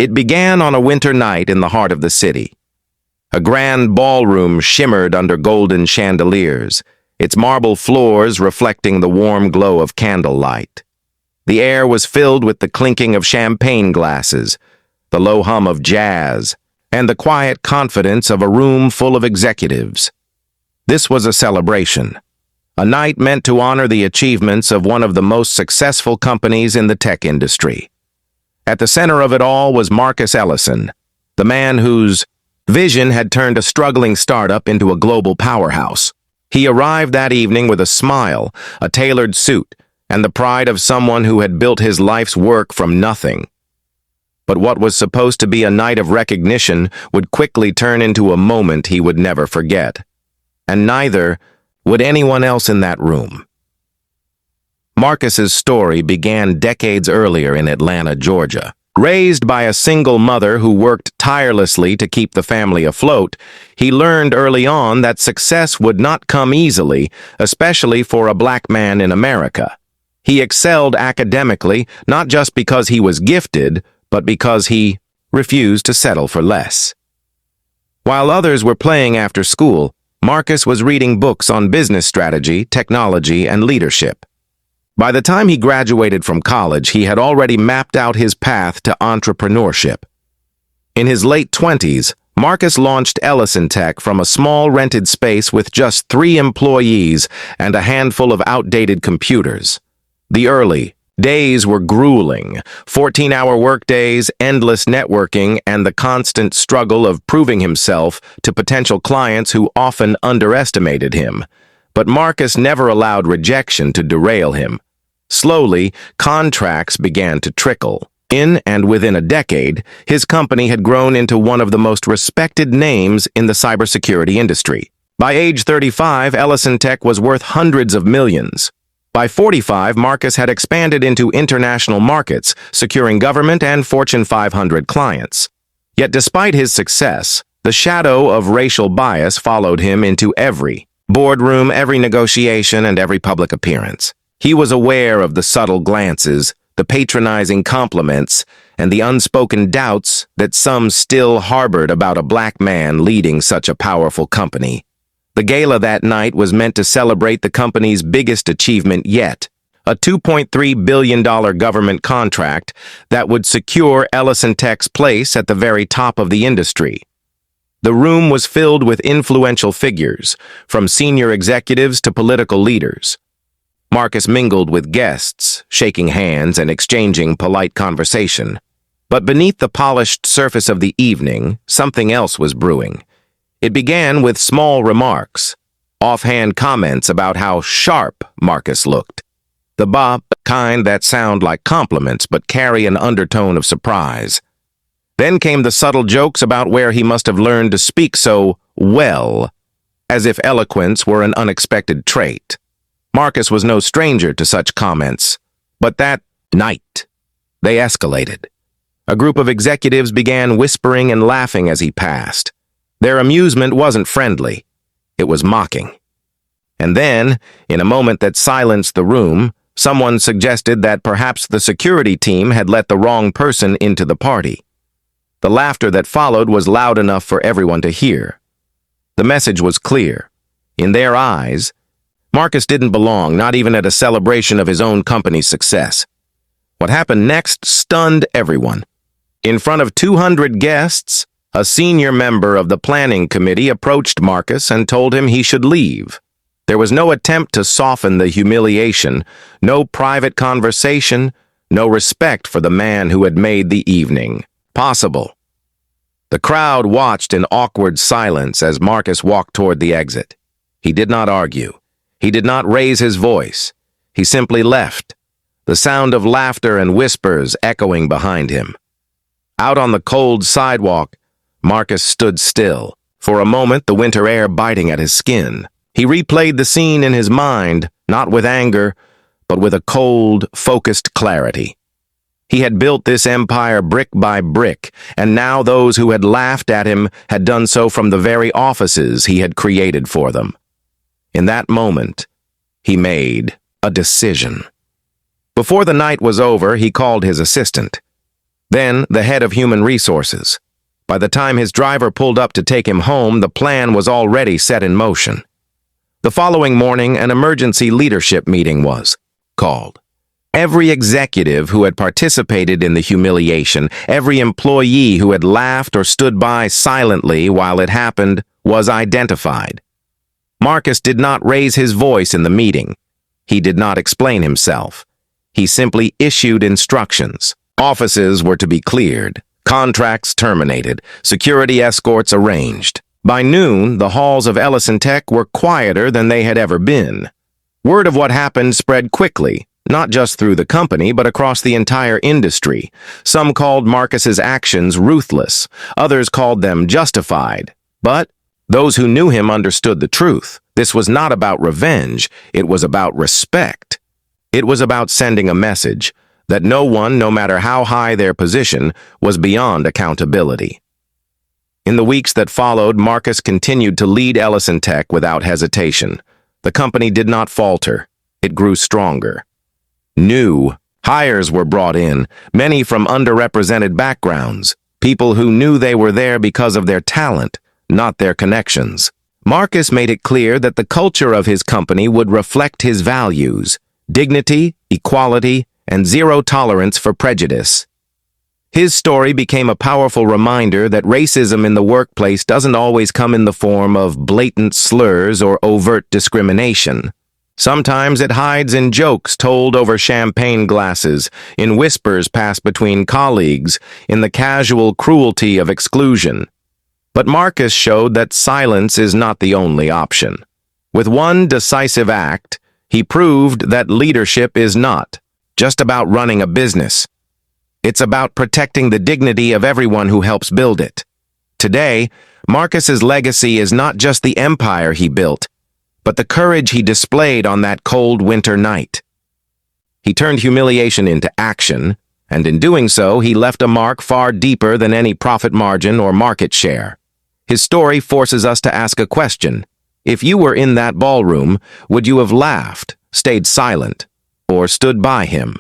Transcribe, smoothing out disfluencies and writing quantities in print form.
It began on a winter night in the heart of the city. A grand ballroom shimmered under golden chandeliers, its marble floors reflecting the warm glow of candlelight. The air was filled with the clinking of champagne glasses, the low hum of jazz, and the quiet confidence of a room full of executives. This was a celebration, a night meant to honor the achievements of one of the most successful companies in the tech industry. At the center of it all was Marcus Ellison, the man whose vision had turned a struggling startup into a global powerhouse. He arrived that evening with a smile, a tailored suit, and the pride of someone who had built his life's work from nothing. But what was supposed to be a night of recognition would quickly turn into a moment he would never forget. And neither would anyone else in that room. Marcus's story began decades earlier in Atlanta, Georgia. Raised by a single mother who worked tirelessly to keep the family afloat, he learned early on that success would not come easily, especially for a black man in America. He excelled academically, not just because he was gifted, but because he refused to settle for less. While others were playing after school, Marcus was reading books on business strategy, technology, and leadership. By the time he graduated from college, he had already mapped out his path to entrepreneurship. In his late 20s, Marcus launched Ellison Tech from a small rented space with just 3 employees and a handful of outdated computers. The early days were grueling, 14-hour workdays, endless networking, and the constant struggle of proving himself to potential clients who often underestimated him. But Marcus never allowed rejection to derail him. Slowly, contracts began to trickle. In and within a decade, his company had grown into one of the most respected names in the cybersecurity industry. By age 35, Ellison Tech was worth hundreds of millions. By 45, Marcus had expanded into international markets, securing government and Fortune 500 clients. Yet despite his success, the shadow of racial bias followed him into every boardroom, every negotiation, and every public appearance. He was aware of the subtle glances, the patronizing compliments, and the unspoken doubts that some still harbored about a black man leading such a powerful company. The gala that night was meant to celebrate the company's biggest achievement yet, a $2.3 billion government contract that would secure Ellison Tech's place at the very top of the industry. The room was filled with influential figures, from senior executives to political leaders. Marcus mingled with guests, shaking hands and exchanging polite conversation. But beneath the polished surface of the evening, something else was brewing. It began with small remarks, offhand comments about how sharp Marcus looked. The kind that sound like compliments but carry an undertone of surprise. Then came the subtle jokes about where he must have learned to speak so well, as if eloquence were an unexpected trait. Marcus was no stranger to such comments, but that night, they escalated. A group of executives began whispering and laughing as he passed. Their amusement wasn't friendly, it was mocking. And then, in a moment that silenced the room, someone suggested that perhaps the security team had let the wrong person into the party. The laughter that followed was loud enough for everyone to hear. The message was clear. In their eyes, Marcus didn't belong, not even at a celebration of his own company's success. What happened next stunned everyone. In front of 200 guests, a senior member of the planning committee approached Marcus and told him he should leave. There was no attempt to soften the humiliation, no private conversation, no respect for the man who had made the evening possible. The crowd watched in awkward silence as Marcus walked toward the exit. He did not argue. He did not raise his voice. He simply left, the sound of laughter and whispers echoing behind him. Out on the cold sidewalk, Marcus stood still, for a moment the winter air biting at his skin. He replayed the scene in his mind, not with anger, but with a cold, focused clarity. He had built this empire brick by brick, and now those who had laughed at him had done so from the very offices he had created for them. In that moment, he made a decision. Before the night was over, he called his assistant. Then, the head of human resources. By the time his driver pulled up to take him home, the plan was already set in motion. The following morning, an emergency leadership meeting was called. Every executive who had participated in the humiliation, every employee who had laughed or stood by silently while it happened, was identified. Marcus did not raise his voice in the meeting. He did not explain himself. He simply issued instructions. Offices were to be cleared, contracts terminated, security escorts arranged. By noon, the halls of Ellison Tech were quieter than they had ever been. Word of what happened spread quickly, not just through the company, but across the entire industry. Some called Marcus's actions ruthless, others called them justified. But those who knew him understood the truth. This was not about revenge, it was about respect. It was about sending a message that no one, no matter how high their position, was beyond accountability. In the weeks that followed, Marcus continued to lead Ellison Tech without hesitation. The company did not falter. It grew stronger. New hires were brought in, many from underrepresented backgrounds, people who knew they were there because of their talent, not their connections. Marcus made it clear that the culture of his company would reflect his values: dignity, equality, and zero tolerance for prejudice. His story became a powerful reminder that racism in the workplace doesn't always come in the form of blatant slurs or overt discrimination. Sometimes it hides in jokes told over champagne glasses, in whispers passed between colleagues, in the casual cruelty of exclusion. But Marcus showed that silence is not the only option. With one decisive act, he proved that leadership is not just about running a business. It's about protecting the dignity of everyone who helps build it. Today, Marcus's legacy is not just the empire he built, but the courage he displayed on that cold winter night. He turned humiliation into action, and in doing so, he left a mark far deeper than any profit margin or market share. His story forces us to ask a question. If you were in that ballroom, would you have laughed, stayed silent, or stood by him?